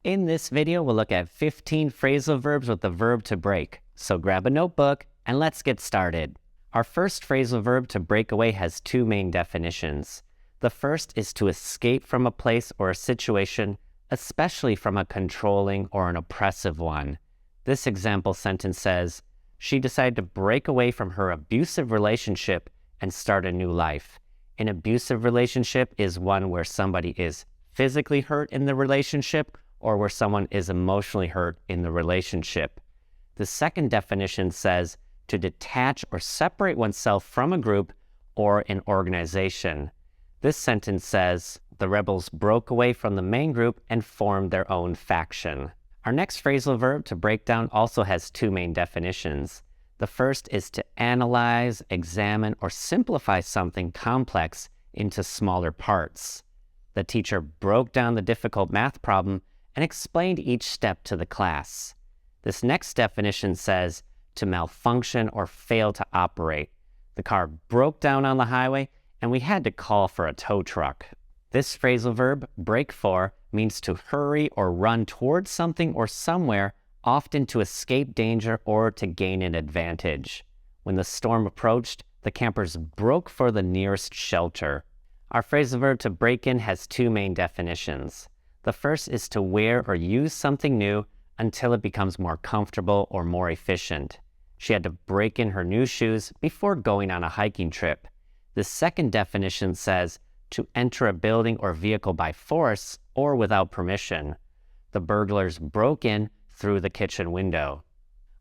In this video, we'll look at 15 phrasal verbs with the verb to break. So grab a notebook and let's get started. Our first phrasal verb to break away has two main definitions. The first is to escape from a place or a situation, especially from a controlling or an oppressive one. This example sentence says, she decided to break away from her abusive relationship and start a new life. An abusive relationship is one where somebody is physically hurt in the relationship or where someone is emotionally hurt in the relationship. The second definition says to detach or separate oneself from a group or an organization. This sentence says the rebels broke away from the main group and formed their own faction. Our next phrasal verb to break down also has two main definitions. The first is to analyze, examine, or simplify something complex into smaller parts. The teacher broke down the difficult math problem and explained each step to the class. This next definition says to malfunction or fail to operate. The car broke down on the highway and we had to call for a tow truck. This phrasal verb, break for, means to hurry or run towards something or somewhere, often to escape danger or to gain an advantage. When the storm approached, the campers broke for the nearest shelter. Our phrasal verb to break in has two main definitions. The first is to wear or use something new until it becomes more comfortable or more efficient. She had to break in her new shoes before going on a hiking trip. The second definition says to enter a building or vehicle by force or without permission. The burglars broke in through the kitchen window.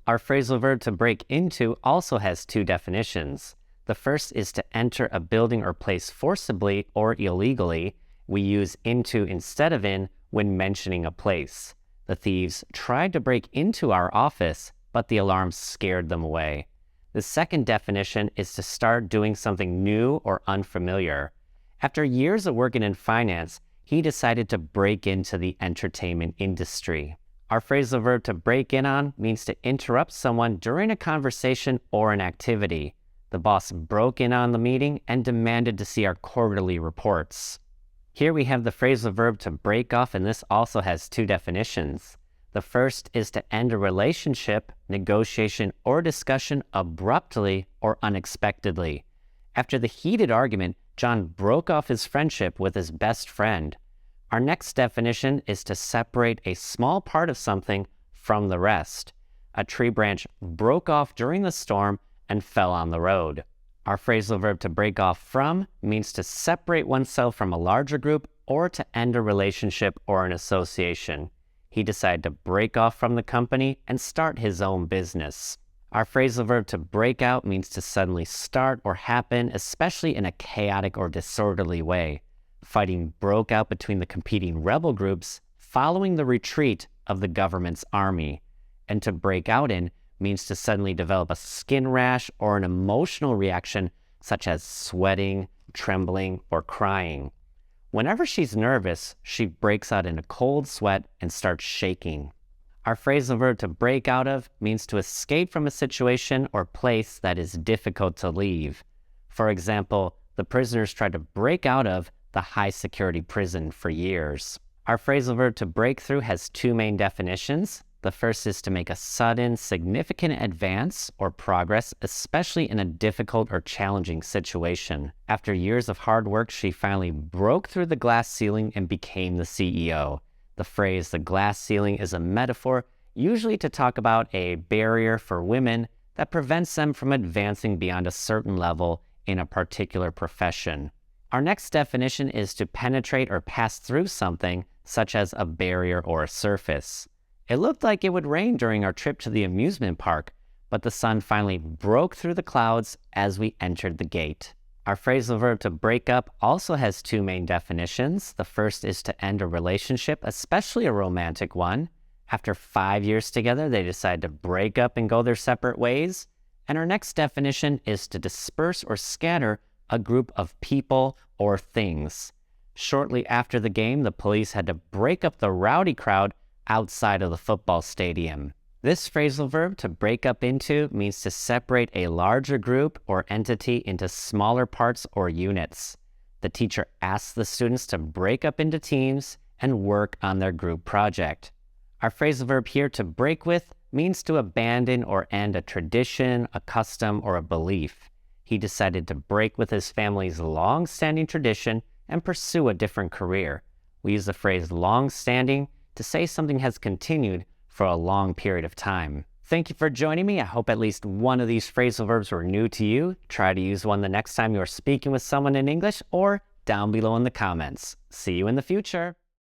Our phrasal verb to break into also has two definitions. The first is to enter a building or place forcibly or illegally. We use into instead of in when mentioning a place. The thieves tried to break into our office, but the alarm scared them away. The second definition is to start doing something new or unfamiliar. After years of working in finance, he decided to break into the entertainment industry. Our phrasal verb to break in on means to interrupt someone during a conversation or an activity. The boss broke in on the meeting and demanded to see our quarterly reports. Here we have the phrasal verb to break off, and this also has two definitions. The first is to end a relationship, negotiation, or discussion abruptly or unexpectedly. After the heated argument, John broke off his friendship with his best friend. Our next definition is to separate a small part of something from the rest. A tree branch broke off during the storm and fell on the road. Our phrasal verb to break off from means to separate oneself from a larger group or to end a relationship or an association. He decided to break off from the company and start his own business. Our phrasal verb to break out means to suddenly start or happen, especially in a chaotic or disorderly way. Fighting broke out between the competing rebel groups following the retreat of the government's army. And to break out in means to suddenly develop a skin rash or an emotional reaction such as sweating, trembling, or crying. Whenever she's nervous, she breaks out in a cold sweat and starts shaking. Our phrasal verb to break out of means to escape from a situation or place that is difficult to leave. For example, the prisoners tried to break out of the high-security prison for years. Our phrasal verb to break through has two main definitions. The first is to make a sudden, significant advance or progress, especially in a difficult or challenging situation. After years of hard work, she finally broke through the glass ceiling and became the CEO. The phrase, the glass ceiling, is a metaphor, usually to talk about a barrier for women that prevents them from advancing beyond a certain level in a particular profession. Our next definition is to penetrate or pass through something, such as a barrier or a surface. It looked like it would rain during our trip to the amusement park, but the sun finally broke through the clouds as we entered the gate. Our phrasal verb to break up also has two main definitions. The first is to end a relationship, especially a romantic one. After 5 years together, they decide to break up and go their separate ways. And our next definition is to disperse or scatter a group of people or things. Shortly after the game, the police had to break up the rowdy crowd outside of the football stadium. This phrasal verb, to break up into, means to separate a larger group or entity into smaller parts or units. The teacher asks the students to break up into teams and work on their group project. Our phrasal verb here, to break with, means to abandon or end a tradition, a custom, or a belief. He decided to break with his family's long-standing tradition and pursue a different career. We use the phrase long-standing to say something has continued for a long period of time. Thank you for joining me. I hope at least one of these phrasal verbs were new to you. Try to use one the next time you're speaking with someone in English or down below in the comments. See you in the future.